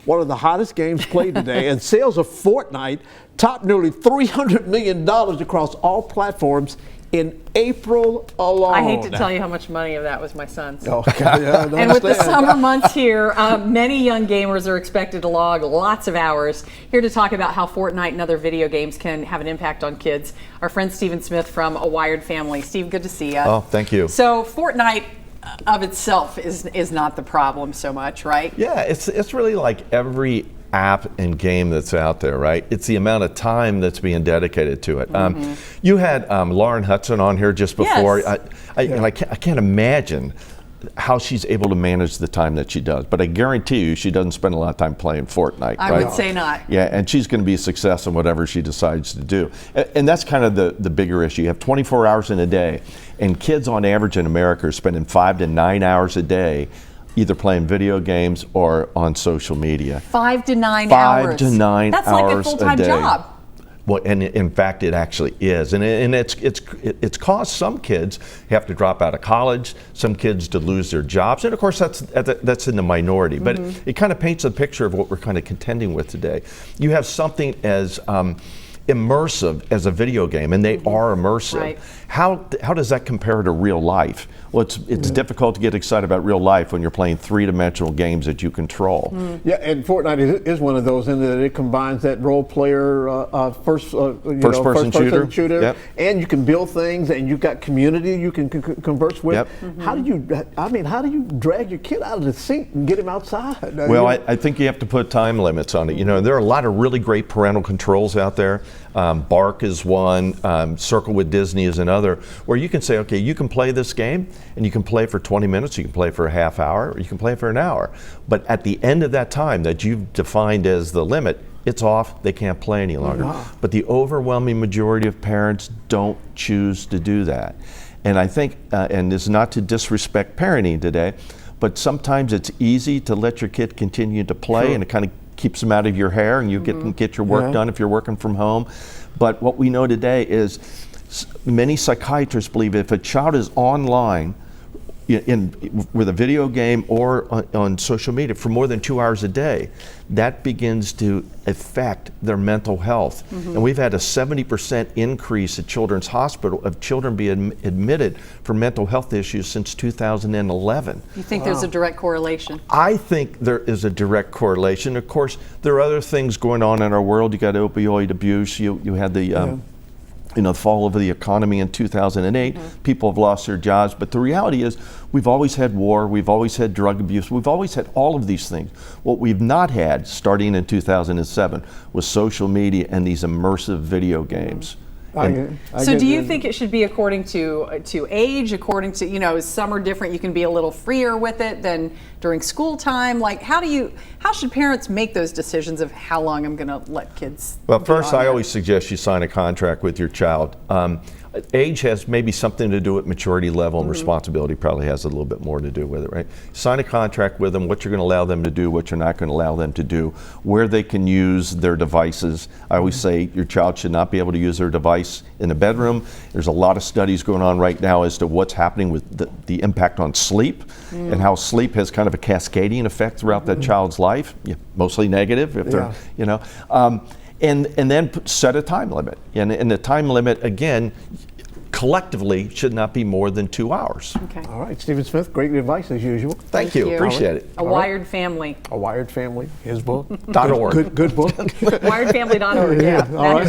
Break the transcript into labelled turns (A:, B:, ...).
A: one of the hottest games played today, and sales of Fortnite topped nearly $300 million across all platforms in April alone.
B: I hate to tell you how much money of that was my son's.
A: Okay, yeah,
B: and with the summer months here, many young gamers are expected to log lots of hours. Here to talk about how Fortnite and other video games can have an impact on kids, our friend Stephen Smith from A Wired Family. Steve, good to see you.
C: Oh, thank you.
B: So Fortnite of itself is not the problem so much, right?
C: Yeah, it's really like every app and game that's out there, right? It's the amount of time that's being dedicated to it. You had Lauren Hudson on here just before.
B: Yes.
C: I can't imagine how she's able to manage the time that she does, but I guarantee you she doesn't spend a lot of time playing Fortnite.
B: I would say not.
C: Yeah, and she's going to be a success in whatever she decides to do. And that's kind of the bigger issue. You have 24 hours in a day, and kids on average in America are spending 5 to 9 hours a day either playing video games or on social media.
B: 5 to 9 hours.
C: 5 to 9
B: That's
C: hours
B: like a full-time
C: a day.
B: job.
C: Well, and in fact, it actually is, and it's caused some kids have to drop out of college, some kids to lose their jobs, and of course that's in the minority. But it kind of paints a picture of what we're kind of contending with today. You have something as immersive as a video game, and they are immersive.
B: Right.
C: How does that compare to real life? Well, it's difficult to get excited about real life when you're playing three-dimensional games that you control.
A: Yeah, and Fortnite is one of those in that it combines that role player
C: first-person shooter. Yep.
A: And you can build things, and you've got community you can converse with.
C: Yep.
A: How do you drag your kid out of the seat and get him outside?
C: Well, I think you have to put time limits on it. You know, there are a lot of really great parental controls out there. Bark is one, Circle with Disney is another, where you can say, okay, you can play this game, and you can play for 20 minutes, you can play for a half hour, or you can play for an hour. But at the end of that time that you've defined as the limit, it's off, they can't play any longer.
A: Wow.
C: But the overwhelming majority of parents don't choose to do that. And I think, and this is not to disrespect parenting today, but sometimes it's easy to let your kid continue to play, and it kind of keeps them out of your hair, and you get your work done if you're working from home. But what we know today is many psychiatrists believe if a child is online with a video game or on social media for more than 2 hours a day, that begins to affect their mental health. And we've had a 70% increase at Children's Hospital of children being admitted for mental health issues since 2011.
B: You think there's a direct correlation?
C: I think there is a direct correlation. Of course, there are other things going on in our world. You got opioid abuse. You had the the fall of the economy in 2008. People have lost their jobs, but the reality is we've always had war, we've always had drug abuse, we've always had all of these things. What we've not had, starting in 2007, was social media and these immersive video games.
B: So do you think it should be according to age, according to, some are different, you can be a little freer with it than during school time? Like, how should parents make those decisions of how long I'm going to let kids?
C: Well, first, I always suggest you sign a contract with your child. Age has maybe something to do with maturity level, and responsibility probably has a little bit more to do with it, right? Sign a contract with them, what you're going to allow them to do, what you're not going to allow them to do, where they can use their devices. I always say your child should not be able to use their device in the bedroom. There's a lot of studies going on right now as to what's happening with the impact on sleep and how sleep has kind of a cascading effect throughout that child's life, mostly negative if they're, and then set a time limit. And the time limit, again, collectively should not be more than 2 hours.
B: Okay.
A: All right, Stephen Smith, great advice as usual.
C: Thank you. Appreciate it.
B: A Wired Family.
A: A Wired Family, his book.
C: .org.
A: Good book.
B: Wiredfamily.org,
A: All right.